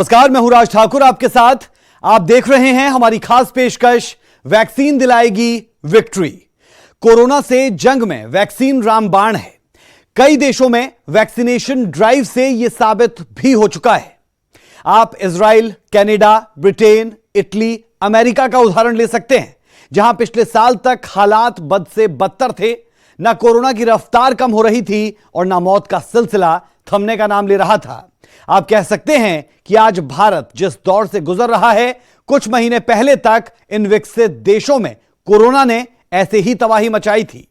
नमस्कार, मैं हूं राज ठाकुर आपके साथ। आप देख रहे हैं हमारी खास पेशकश वैक्सीन दिलाएगी विक्ट्री। कोरोना से जंग में वैक्सीन रामबाण है। कई देशों में वैक्सीनेशन ड्राइव से यह साबित भी हो चुका है। आप Israel, Canada, Britain, Italy, America का उदाहरण ले सकते हैं, जहां पिछले साल तक हालात बद से बदतर थे। ना कोरोना की रफ्तार कम हो रही थी और ना मौत का सिलसिला थमने का नाम ले रहा था। आप कह सकते हैं कि आज भारत जिस दौर से गुजर रहा है, कुछ महीने पहले तक इन विकसित देशों में कोरोना ने ऐसे ही तबाही मचाई थी,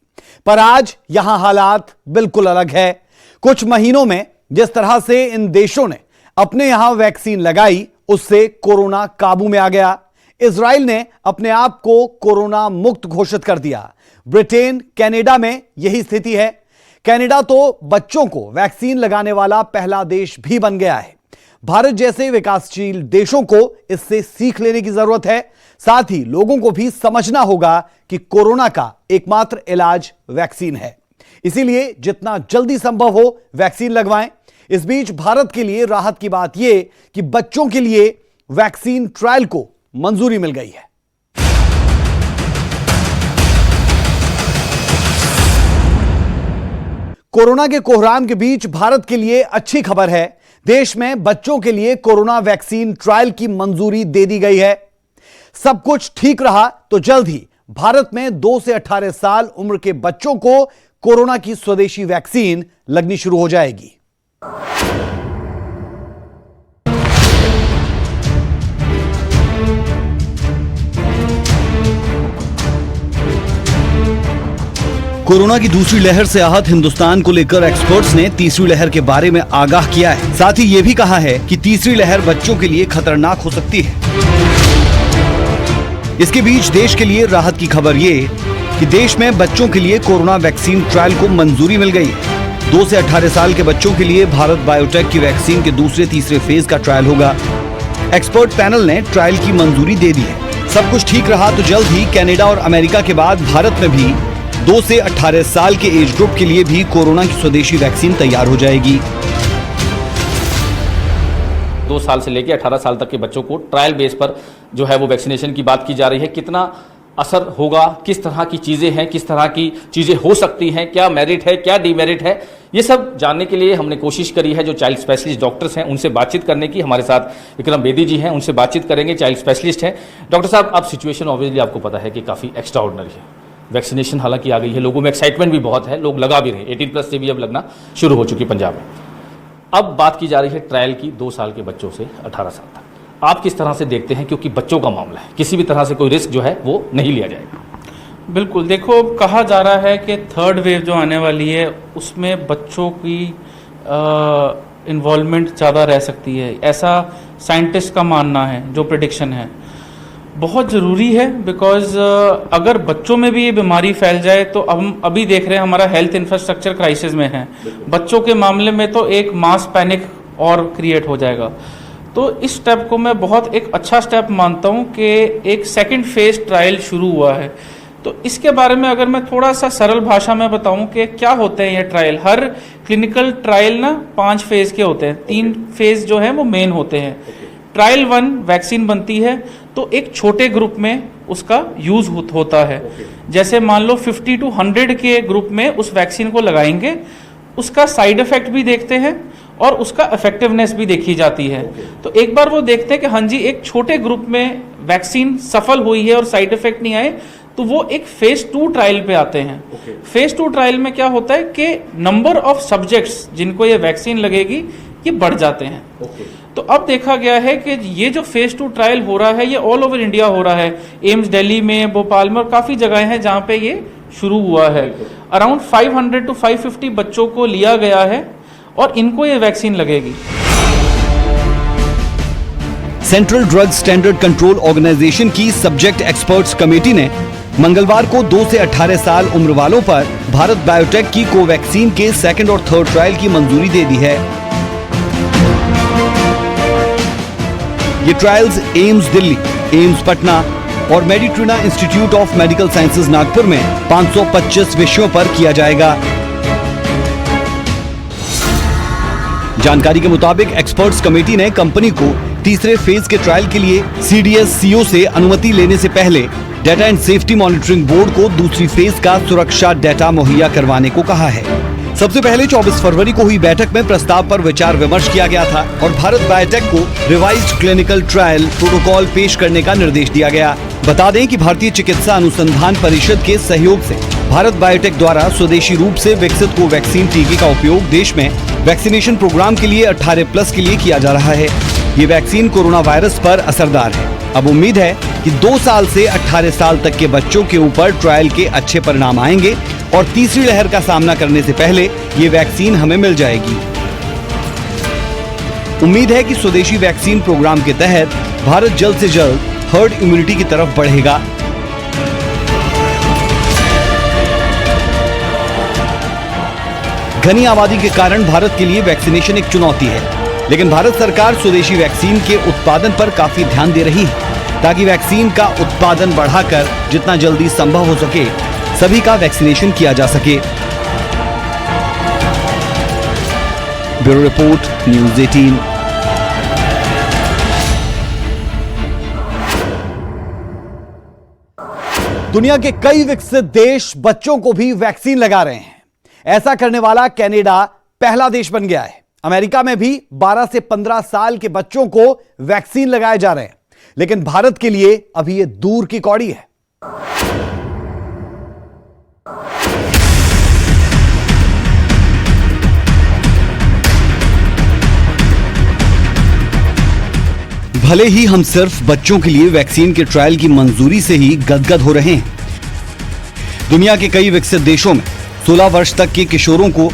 पर आज यहां हालात बिल्कुल अलग है। कुछ महीनों में जिस तरह से इन देशों ने अपने यहां वैक्सीन लगाई, उससे कोरोना काबू में आ गया। इजराइल ने अपने आप को कोरोना मुक्त घोषित कर दिया। ब्रिटेन, कनाडा में यही स्थिति है। कनाडा तो बच्चों को वैक्सीन लगाने वाला पहला देश भी बन गया है। भारत जैसे विकासशील देशों को इससे सीख लेने की जरूरत है। साथ ही लोगों को भी समझना होगा कि कोरोना का एकमात्र इलाज वैक्सीन है। इसीलिए जितना जल्दी संभव हो वैक्सीन लगवाएं। इस बीच भारत के लिए राहत की बात यह कि बच्चों के लिए वैक्सीन ट्रायल को मंजूरी मिल गई है। कोरोना के कोहराम के बीच भारत के लिए अच्छी खबर है। देश में बच्चों के लिए कोरोना वैक्सीन ट्रायल की मंजूरी दे दी गई है। सब कुछ ठीक रहा तो जल्द ही भारत में 2 से 18 साल उम्र के बच्चों को कोरोना की स्वदेशी वैक्सीन लगनी शुरू हो जाएगी। कोरोना की दूसरी लहर से आहत हिंदुस्तान को लेकर एक्सपर्ट्स ने तीसरी लहर के बारे में आगाह किया है। साथ ही ये भी कहा है कि तीसरी लहर बच्चों के लिए खतरनाक हो सकती है। इसके बीच देश के लिए राहत की खबर ये कि देश में बच्चों के लिए कोरोना वैक्सीन ट्रायल को मंजूरी मिल गई है। 2 से 18 साल के बच्चों के लिए भारत बायोटेक की वैक्सीन के दूसरे तीसरे फेज का ट्रायल होगा। एक्सपर्ट पैनल ने ट्रायल की मंजूरी दे दी है। सब कुछ ठीक रहा तो जल्द ही कनाडा और अमेरिका के बाद भारत में भी 2 से 18 साल के एज ग्रुप के लिए भी कोरोना की स्वदेशी वैक्सीन तैयार हो जाएगी। 2 साल से लेकर 18 साल तक के बच्चों को ट्रायल बेस पर जो है वो वैक्सीनेशन की बात की जा रही है। कितना असर होगा, किस तरह की चीज़ें हैं, किस तरह की चीज़ें हो सकती हैं, क्या मेरिट है, क्या डीमेरिट है, ये सब जानने के लिए हमने कोशिश करी है। जो चाइल्ड स्पेशलिस्ट डॉक्टर्स हैं उनसे बातचीत करने की। हमारे साथ विक्रम बेदी जी हैं, उनसे बातचीत करेंगे, चाइल्ड स्पेशलिस्ट हैं। डॉक्टर साहब, अब सिचुएशन ऑब्वियसली आपको पता है कि काफ़ी एक्स्ट्रा ऑर्डिनरी है। वैक्सीनेशन हालांकि आ गई है, लोगों में एक्साइटमेंट भी बहुत है, लोग लगा भी रहे हैं। 18+ से भी अब लगना शुरू हो चुकी पंजाब में। अब बात की जा रही है ट्रायल की 2 साल के बच्चों से 18 साल तक। आप किस तरह से देखते हैं, क्योंकि बच्चों का मामला है, किसी भी तरह से कोई रिस्क जो है वो नहीं लिया जाएगा? बिल्कुल, देखो कहा जा रहा है कि थर्ड वेव जो आने वाली है उसमें बच्चों की इन्वॉल्वमेंट ज़्यादा रह सकती है, ऐसा साइंटिस्ट का मानना है। जो प्रेडिक्शन है बहुत ज़रूरी है, बिकॉज अगर बच्चों में भी ये बीमारी फैल जाए तो हम अभी देख रहे हैं हमारा हेल्थ इंफ्रास्ट्रक्चर क्राइसिस में है। बच्चों के मामले में तो एक मास पैनिक और क्रिएट हो जाएगा। तो इस स्टेप को मैं बहुत एक अच्छा स्टेप मानता हूँ कि एक सेकंड फेज ट्रायल शुरू हुआ है। तो इसके बारे में अगर मैं थोड़ा सा सरल भाषा में बताऊं कि क्या होते हैं ये ट्रायल। हर क्लिनिकल ट्रायल ना 5 फेज के होते हैं। 3 फेज जो है वो मेन होते हैं। ट्रायल 1 वैक्सीन बनती है तो एक छोटे ग्रुप में उसका यूज होता है। जैसे मान लो 50 to 100 के ग्रुप में उस वैक्सीन को लगाएंगे, उसका साइड इफेक्ट भी देखते हैं और उसका इफेक्टिवनेस भी देखी जाती है। तो एक बार वो देखते हैं कि हाँ जी एक छोटे ग्रुप में वैक्सीन सफल हुई है और साइड इफेक्ट नहीं आए, तो वो एक फेज 2 ट्रायल पे आते हैं। फेज 2 ट्रायल में क्या होता है कि नंबर ऑफ सब्जेक्ट्स जिनको ये वैक्सीन लगेगी ये बढ़ जाते हैं। तो अब देखा गया है कि ये जो फेज 2 ट्रायल हो रहा है ये ऑल ओवर इंडिया हो रहा है। एम्स दिल्ली में, भोपाल में और काफी जगह हैं जहां पे ये शुरू हुआ है। अराउंड 500 to 550 बच्चों को लिया गया है और इनको ये वैक्सीन लगेगी। Central drug standard control organisation की सब्जेक्ट एक्सपर्ट्स कमेटी ने मंगलवार को 2 से 18 साल उम्र वालों पर भारत बायोटेक की कोवैक्सीन के 2nd और 3rd ट्रायल की मंजूरी दे दी है। ये trials AIIMS Delhi, AIIMS Patna और Meditrina Institute of Medical Sciences Nagpur में 525 विषयों पर किया जाएगा। जानकारी के मुताबिक एक्सपर्ट्स कमेटी ने कंपनी को तीसरे फेज के ट्रायल के लिए CDSCO से अनुमति लेने से पहले data and safety monitoring board को दूसरी फेज का सुरक्षा डाटा मुहैया करवाने को कहा है। सबसे पहले 24 फरवरी को हुई बैठक में प्रस्ताव पर विचार विमर्श किया गया था और भारत बायोटेक को रिवाइज्ड क्लिनिकल ट्रायल प्रोटोकॉल पेश करने का निर्देश दिया गया। बता दें कि भारतीय चिकित्सा अनुसंधान परिषद के सहयोग से भारत बायोटेक द्वारा स्वदेशी रूप से विकसित कोवैक्सीन टीके का उपयोग देश में वैक्सीनेशन प्रोग्राम के लिए 18+ के लिए किया जा रहा है। ये वैक्सीन कोरोना वायरस पर असरदार है। अब उम्मीद है कि 2 साल से 18 साल तक के बच्चों के ऊपर ट्रायल के अच्छे परिणाम आएंगे और तीसरी लहर का सामना करने से पहले ये वैक्सीन हमें मिल जाएगी। उम्मीद है कि स्वदेशी वैक्सीन प्रोग्राम के तहत भारत जल्द से जल्द हर्ड इम्यूनिटी की तरफ बढ़ेगा। घनी आबादी के कारण भारत के लिए वैक्सीनेशन एक चुनौती है, लेकिन भारत सरकार स्वदेशी वैक्सीन के उत्पादन पर काफी ध्यान दे रही है ताकि वैक्सीन का उत्पादन बढ़ाकर जितना जल्दी संभव हो सके सभी का वैक्सीनेशन किया जा सके। Bureau report, news 18। दुनिया के कई विकसित देश बच्चों को भी वैक्सीन लगा रहे हैं। ऐसा करने वाला कनाडा पहला देश बन गया है। अमेरिका में भी 12 से 15 साल के बच्चों को वैक्सीन लगाए जा रहे हैं, लेकिन भारत के लिए अभी ये दूर की कौड़ी है। भले ही हम सिर्फ बच्चों के लिए वैक्सीन के ट्रायल की मंजूरी से ही गदगद हो रहे हैं, दुनिया के कई विकसित देशों में 16 वर्ष तक के किशोरों को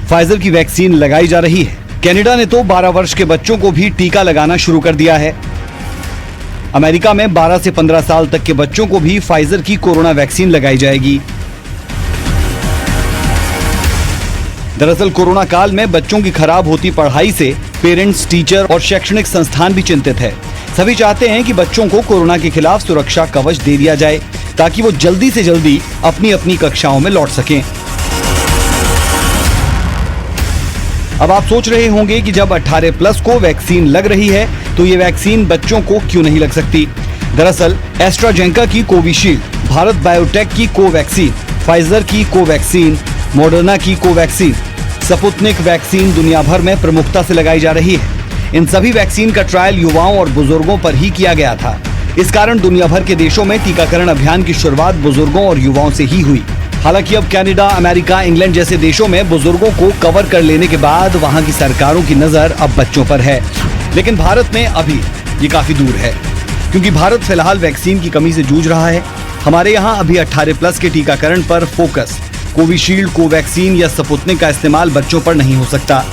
फाइजर की वैक्सीन लगाई जा रही है। कनाडा ने तो 12 वर्ष के बच्चों को भी टीका लगाना शुरू कर दिया है। अमेरिका में 12 से 15 साल तक के बच्चों को भी फाइजर की कोरोना वैक्सीन लगाई जाएगी। दरअसल कोरोना काल में बच्चों की खराब होती पढ़ाई से पेरेंट्स, टीचर और शैक्षणिक संस्थान भी चिंतित है। सभी चाहते हैं कि बच्चों को कोरोना के खिलाफ सुरक्षा कवच दे दिया जाए ताकि वो जल्दी से जल्दी अपनी अपनी कक्षाओं में लौट सकें। अब आप सोच रहे होंगे कि जब 18+ को वैक्सीन लग रही है तो ये वैक्सीन बच्चों को क्यों नहीं लग सकती। दरअसल एस्ट्राजेनेका की कोविशील्ड, भारत बायोटेक की कोवैक्सीन, फाइजर की कोवैक्सीन, मॉडर्ना की कोवैक्सीन, स्पुतनिक वैक्सीन दुनिया भर में प्रमुखता से लगाई जा रही है। इन सभी वैक्सीन का ट्रायल युवाओं और बुजुर्गों पर ही किया गया था। इस कारण दुनिया भर के देशों में टीकाकरण अभियान की शुरुआत बुजुर्गों और युवाओं से ही हुई। हालांकि अब कनाडा, अमेरिका, इंग्लैंड जैसे देशों में बुजुर्गों को कवर कर लेने के बाद वहां की सरकारों की नजर अब बच्चों पर है, लेकिन भारत में अभी ये काफी दूर है, क्योंकि भारत फिलहाल वैक्सीन की कमी से जूझ रहा है। हमारे यहाँ अभी 18+ के टीकाकरण पर फोकस कोविशील्ड, कोवैक्सीन या स्पुतनिक का इस्तेमाल बच्चों पर नहीं हो सकता।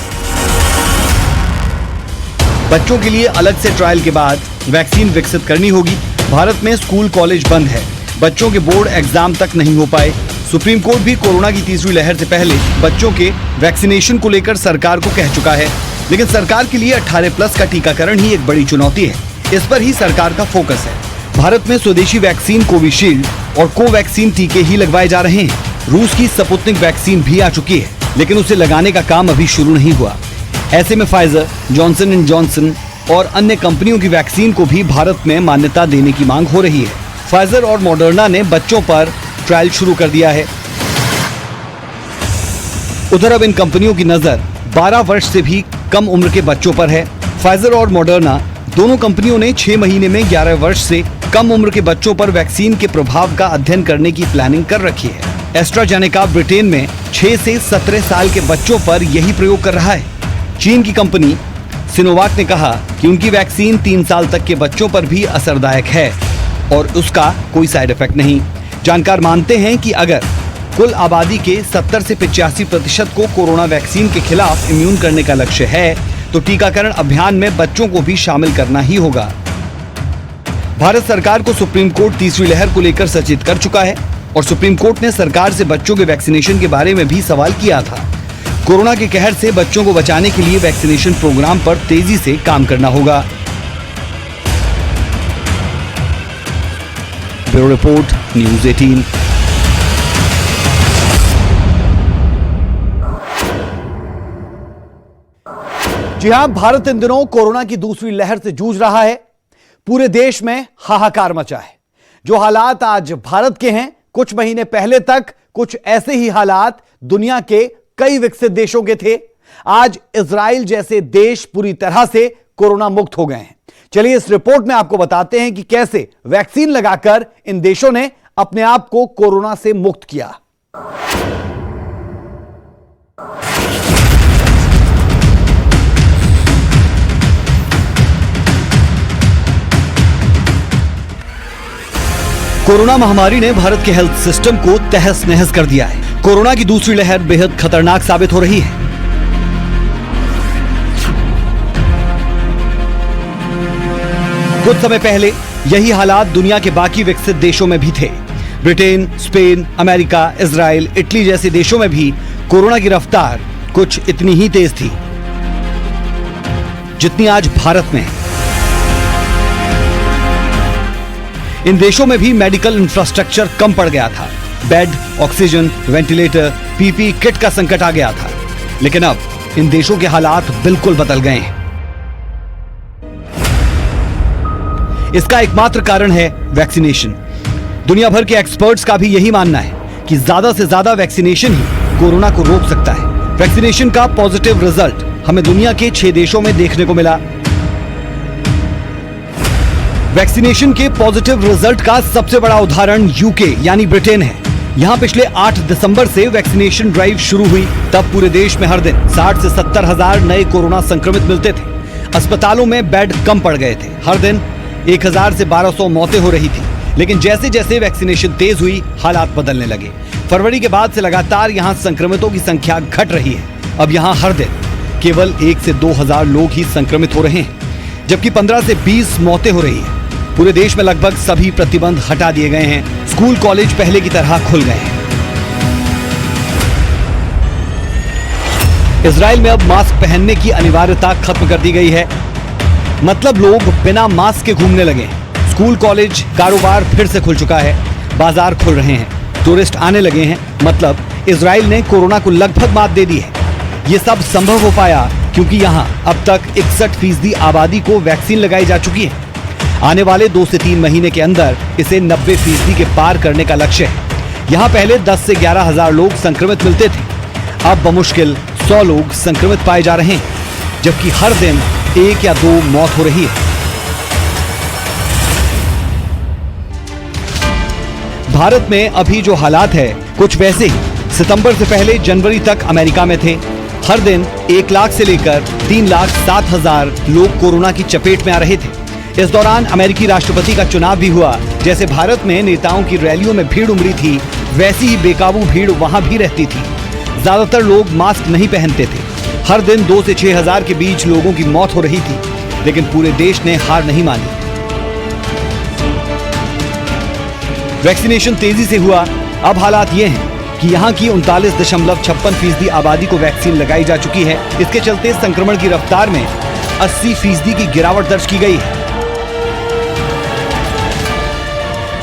बच्चों के लिए अलग से ट्रायल के बाद वैक्सीन विकसित करनी होगी। भारत में स्कूल, कॉलेज बंद है, बच्चों के बोर्ड एग्जाम तक नहीं हो पाए। सुप्रीम कोर्ट भी कोरोना की तीसरी लहर से पहले बच्चों के वैक्सीनेशन को लेकर सरकार को कह चुका है, लेकिन सरकार के लिए 18+ का टीकाकरण ही एक बड़ी चुनौती है। इस पर ही सरकार का फोकस है। भारत में स्वदेशी वैक्सीन कोविशील्ड और कोवैक्सीन टीके ही लगवाए जा रहे हैं। रूस की स्पुतनिक वैक्सीन भी आ चुकी है, लेकिन उसे लगाने का काम अभी शुरू नहीं हुआ। ऐसे में फाइजर, जॉनसन एंड जॉनसन और अन्य कंपनियों की वैक्सीन को भी भारत में मान्यता देने की मांग हो रही है। फाइजर और मॉडर्ना ने बच्चों पर ट्रायल शुरू कर दिया है। उधर अब इन कंपनियों की नजर 12 वर्ष से भी कम उम्र के बच्चों पर है। फाइजर और मॉडर्ना दोनों कंपनियों ने 6 महीने में 11 वर्ष से कम उम्र के बच्चों पर वैक्सीन के प्रभाव का अध्ययन करने की प्लानिंग कर रखी है। एस्ट्राजेनेका ब्रिटेन में 6 से 17 साल के बच्चों पर यही प्रयोग कर रहा है। चीन की कंपनी सिनोवाक ने कहा कि उनकी वैक्सीन 3 साल तक के बच्चों पर भी असरदायक है और उसका कोई साइड इफेक्ट नहीं। जानकार मानते हैं कि अगर कुल आबादी के 70 से 85% को कोरोना वैक्सीन के खिलाफ इम्यून करने का लक्ष्य है तो टीकाकरण अभियान में बच्चों को भी शामिल करना ही होगा। भारत सरकार को सुप्रीम कोर्ट तीसरी लहर को लेकर सचेत कर चुका है और सुप्रीम कोर्ट ने सरकार से बच्चों के वैक्सीनेशन के बारे में भी सवाल किया था। कोरोना के कहर से बच्चों को बचाने के लिए वैक्सीनेशन प्रोग्राम पर तेजी से काम करना होगा। Bureau report, news 18। जी हां, भारत इन दिनों कोरोना की दूसरी लहर से जूझ रहा है। पूरे देश में हाहाकार मचा है। जो हालात आज भारत के हैं, कुछ महीने पहले तक कुछ ऐसे ही हालात दुनिया के कई विकसित देशों के थे। आज इजराइल जैसे देश पूरी तरह से कोरोना मुक्त हो गए हैं। चलिए इस रिपोर्ट में आपको बताते हैं कि कैसे वैक्सीन लगाकर इन देशों ने अपने आप को कोरोना से मुक्त किया। कोरोना महामारी ने भारत के हेल्थ सिस्टम को तहस नहस कर दिया है। कोरोना की दूसरी लहर बेहद खतरनाक साबित हो रही है। कुछ समय पहले यही हालात दुनिया के बाकी विकसित देशों में भी थे। Britain, Spain, America, Israel, Italy जैसे देशों में भी कोरोना की रफ्तार कुछ इतनी ही तेज थी जितनी आज भारत में है। इन देशों में भी मेडिकल इंफ्रास्ट्रक्चर कम पड़ गया था। Bed, oxygen, ventilator, PP kit का संकट आ गया था। लेकिन अब इन देशों के हालात बिल्कुल बदल गए हैं। इसका एकमात्र कारण है वैक्सीनेशन। दुनिया भर के एक्सपर्ट्स का भी यही मानना है कि ज्यादा से ज्यादा वैक्सीनेशन ही कोरोना को रोक सकता है। वैक्सीनेशन का पॉजिटिव रिजल्ट हमें दुनिया के 6 देशों में देखने को मिला। वैक्सीनेशन के पॉजिटिव रिजल्ट का सबसे बड़ा उदाहरण यूके यानी ब्रिटेन है। यहां पिछले 8 दिसंबर से वैक्सीनेशन ड्राइव शुरू हुई। तब पूरे देश में हर दिन 60 से 70 हजार नए कोरोना संक्रमित मिलते थे। अस्पतालों में बेड कम पड़ गए थे। हर दिन 1000 से 1200 मौतें हो रही थी। लेकिन जैसे जैसे वैक्सीनेशन तेज हुई, हालात बदलने लगे। फरवरी के बाद से लगातार यहां संक्रमितों की संख्या घट रही है। अब यहां हर दिन केवल 1 से 2000 लोग ही संक्रमित हो रहे हैं, जबकि 15 से 20 मौतें हो रही है। पूरे देश में लगभग सभी प्रतिबंध हटा दिए गए हैं। स्कूल, कॉलेज पहले की तरह खुल गए हैं। इजराइल में अब मास्क पहनने की अनिवार्यता खत्म कर दी गई है। मतलब लोग बिना मास्क के घूमने लगे। स्कूल, कॉलेज, कारोबार फिर से खुल चुका है। बाजार खुल रहे हैं। टूरिस्ट आने लगे हैं। मतलब इजराइल ने कोरोना को लगभग मात दे दी है। ये सब संभव हो पाया क्योंकि यहाँ अब तक 61% आबादी को वैक्सीन लगाई जा चुकी है। आने वाले 2 से 3 महीने के अंदर इसे 90% के पार करने का लक्ष्य है। यहाँ पहले 10 से 11 हजार लोग संक्रमित मिलते थे। अब बमुश्किल 100 लोग संक्रमित पाए जा रहे हैं, जबकि हर दिन 1 या 2 मौत हो रही है। भारत में अभी जो हालात है कुछ वैसे ही सितंबर से पहले जनवरी तक अमेरिका में थे। हर दिन 1 लाख से लेकर 3,07,000 लोग कोरोना की चपेट में आ रहे थे। इस दौरान अमेरिकी राष्ट्रपति का चुनाव भी हुआ। जैसे भारत में नेताओं की रैलियों में भीड़ उमड़ी थी, वैसी ही बेकाबू भीड़ वहां भी रहती थी। ज्यादातर लोग मास्क नहीं पहनते थे। हर दिन 2 से 6 हजार के बीच लोगों की मौत हो रही थी। लेकिन पूरे देश ने हार नहीं मानी। वैक्सीनेशन तेजी से हुआ। अब हालात ये हैं कि यहाँ की 39.56% आबादी को वैक्सीन लगाई जा चुकी है। इसके चलते संक्रमण की रफ्तार में 80% की गिरावट दर्ज की गई है।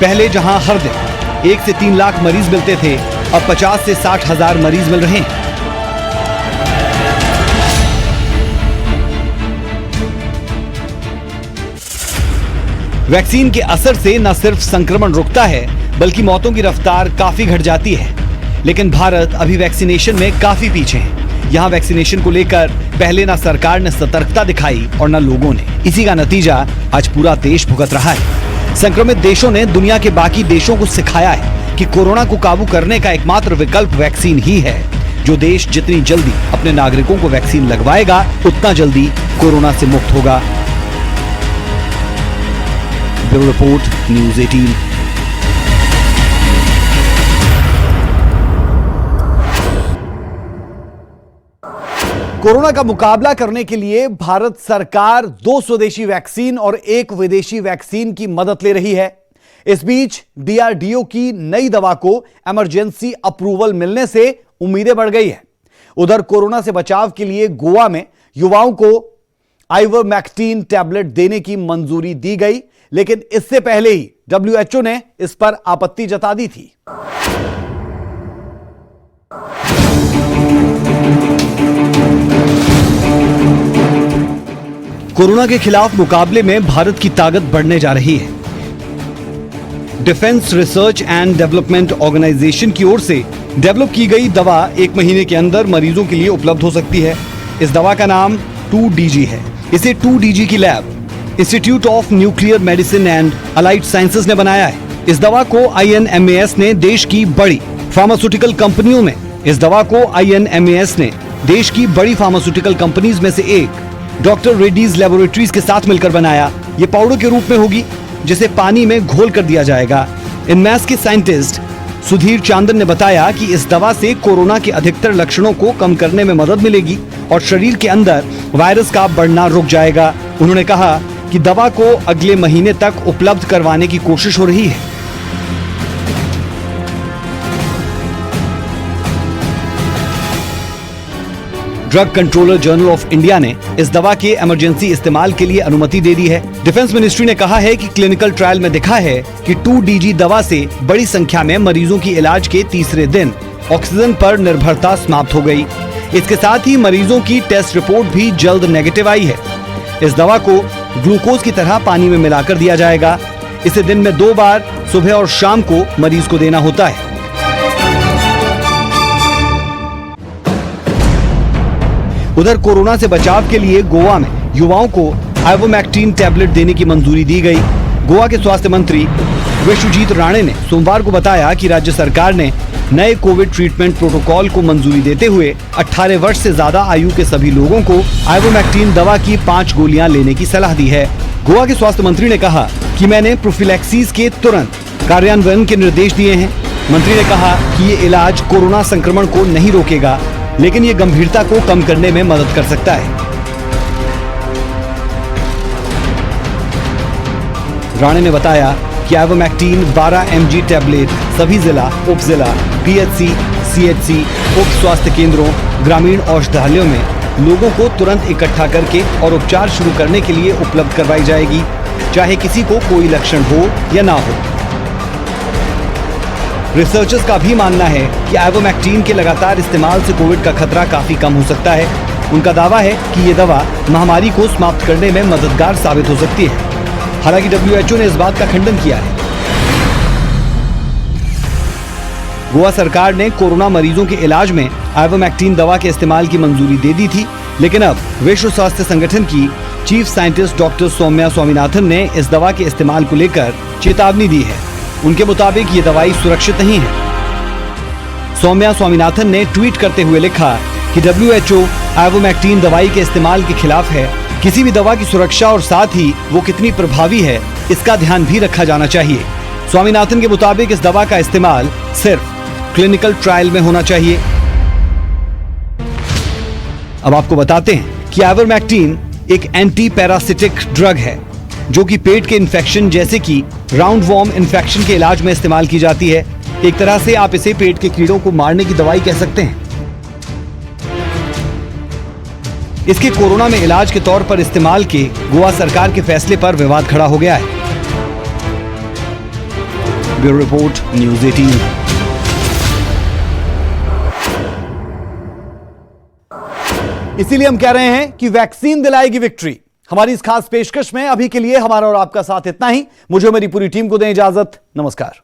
पहले जहां हर दिन 1 से 3 लाख मरीज मिलते थे, अब 50 से 60 हजार मरीज मिल रहे हैं। वैक्सीन के असर से न सिर्फ संक्रमण रुकता है, बल्कि मौतों की रफ्तार काफी घट जाती है। लेकिन भारत अभी वैक्सीनेशन में काफी पीछे है। यहाँ वैक्सीनेशन को लेकर पहले ना सरकार ने सतर्कता दिखाई और न लोगों ने। इसी का नतीजा आज पूरा देश भुगत रहा है। संक्रमित देशों ने दुनिया के बाकी देशों को सिखाया है कि कोरोना को काबू करने का एकमात्र विकल्प वैक्सीन ही है। जो देश जितनी जल्दी अपने नागरिकों को वैक्सीन लगवाएगा, उतना जल्दी कोरोना से मुक्त होगा। Bureau report, news 18। कोरोना का मुकाबला करने के लिए भारत सरकार 2 स्वदेशी वैक्सीन और 1 विदेशी वैक्सीन की मदद ले रही है। इस बीच DRDO की नई दवा को इमरजेंसी अप्रूवल मिलने से उम्मीदें बढ़ गई है। उधर कोरोना से बचाव के लिए गोवा में युवाओं को आइवरमेक्टिन टैबलेट देने की मंजूरी दी गई, लेकिन इससे पहले ही WHO ने इस पर आपत्ति जता दी थी। कोरोना के खिलाफ मुकाबले में भारत की ताकत बढ़ने जा रही है। Defence research and development organisation की ओर से डेवलप की गई दवा 1 महीने के अंदर मरीजों के लिए उपलब्ध हो सकती है। इस दवा का नाम 2DG है। इसे 2DG की lab institute of nuclear medicine and allied sciences ने बनाया है। इस दवा को INMAS ने देश की बड़ी फार्मास्यूटिकल कंपनियों में कंपनीज में से एक डॉक्टर रेड्डीज लेबोरेटरीज के साथ मिलकर बनाया। ये पाउडर के रूप में होगी जिसे पानी में घोल कर दिया जाएगा। इनमैस के साइंटिस्ट सुधीर चांदन ने बताया कि इस दवा से कोरोना के अधिकतर लक्षणों को कम करने में मदद मिलेगी और शरीर के अंदर वायरस का बढ़ना रुक जाएगा। उन्होंने कहा कि दवा को अगले महीने तक उपलब्ध करवाने की कोशिश हो रही है। Drug controller journal of India ने इस दवा के इमरजेंसी इस्तेमाल के लिए अनुमति दे दी है। डिफेंस मिनिस्ट्री ने कहा है कि क्लिनिकल ट्रायल में दिखा है कि 2DG दवा से बड़ी संख्या में मरीजों की इलाज के तीसरे दिन ऑक्सीजन पर निर्भरता समाप्त हो गई। इसके साथ ही मरीजों की टेस्ट रिपोर्ट भी जल्द नेगेटिव आई है। इस दवा को ग्लूकोज की तरह पानी में मिलाकर दिया जाएगा। इसे दिन में 2 बार सुबह और शाम को मरीज को देना होता है। उधर कोरोना से बचाव के लिए गोवा में युवाओं को आइवोमैक्टिन टैबलेट देने की मंजूरी दी गई। गोवा के स्वास्थ्य मंत्री विश्वजीत राणे ने सोमवार को बताया कि राज्य सरकार ने नए कोविड ट्रीटमेंट प्रोटोकॉल को मंजूरी देते हुए 18 वर्ष से ज्यादा आयु के सभी लोगों को आइवोमैक्टिन दवा की 5 गोलियां लेने की सलाह दी है। गोवा के स्वास्थ्य मंत्री ने कहा कि मैंने प्रोफिलैक्सिस के तुरंत कार्यान्वयन के निर्देश दिए हैं। मंत्री ने कहा कि ये इलाज कोरोना संक्रमण को नहीं रोकेगा, लेकिन ये गंभीरता को कम करने में मदद कर सकता है। राणे ने बताया कि आइवोमैक्टिन 12 mg टैबलेट सभी जिला, उप जिला, PHC, CHC, उप स्वास्थ्य केंद्रों, ग्रामीण औषधालयों में लोगों को तुरंत इकट्ठा करके और उपचार शुरू करने के लिए उपलब्ध करवाई जाएगी, चाहे किसी को कोई लक्षण हो या ना हो। रिसर्चर्स का भी मानना है कि आइवोमैक्टिन के लगातार इस्तेमाल से कोविड का खतरा काफी कम हो सकता है। उनका दावा है कि ये दवा महामारी को समाप्त करने में मददगार साबित हो सकती है। हालांकि WHO ने इस बात का खंडन किया है। गोवा सरकार ने कोरोना मरीजों के इलाज में आइवोमैक्टिन दवा के इस्तेमाल की मंजूरी दे दी थी, लेकिन अब विश्व स्वास्थ्य संगठन की chief scientist doctor Soumya Swaminathan ने इस दवा के इस्तेमाल को लेकर चेतावनी दी है। उनके मुताबिक ये दवाई सुरक्षित नहीं है। सौम्या स्वामीनाथन ने ट्वीट करते हुए लिखा कि WHO आइवोमैक्टिन दवाई के इस्तेमाल के खिलाफ है। किसी भी दवा की सुरक्षा और साथ ही वो कितनी प्रभावी है, इसका ध्यान भी रखा जाना चाहिए। स्वामीनाथन के मुताबिक इस दवा का इस्तेमाल सिर्फ क्लिनिकल ट्रायल में होना चाहिए। अब आपको बताते हैं कि आइवोमैक्टिन एक एंटी पैरासिटिक ड्रग है जो कि पेट के इन्फेक्शन जैसे कि राउंड वॉर्म इन्फेक्शन के इलाज में इस्तेमाल की जाती है। एक तरह से आप इसे पेट के कीड़ों को मारने की दवाई कह सकते हैं। इसके कोरोना में इलाज के तौर पर इस्तेमाल के गोवा सरकार के फैसले पर विवाद खड़ा हो गया है। Bureau report, news 18। इसीलिए हम कह रहे हैं कि वैक्सीन दिलाएगी विक्ट्री। हमारी इस खास पेशकश में अभी के लिए हमारा और आपका साथ इतना ही। मुझे मेरी पूरी टीम को दें इजाजत। नमस्कार।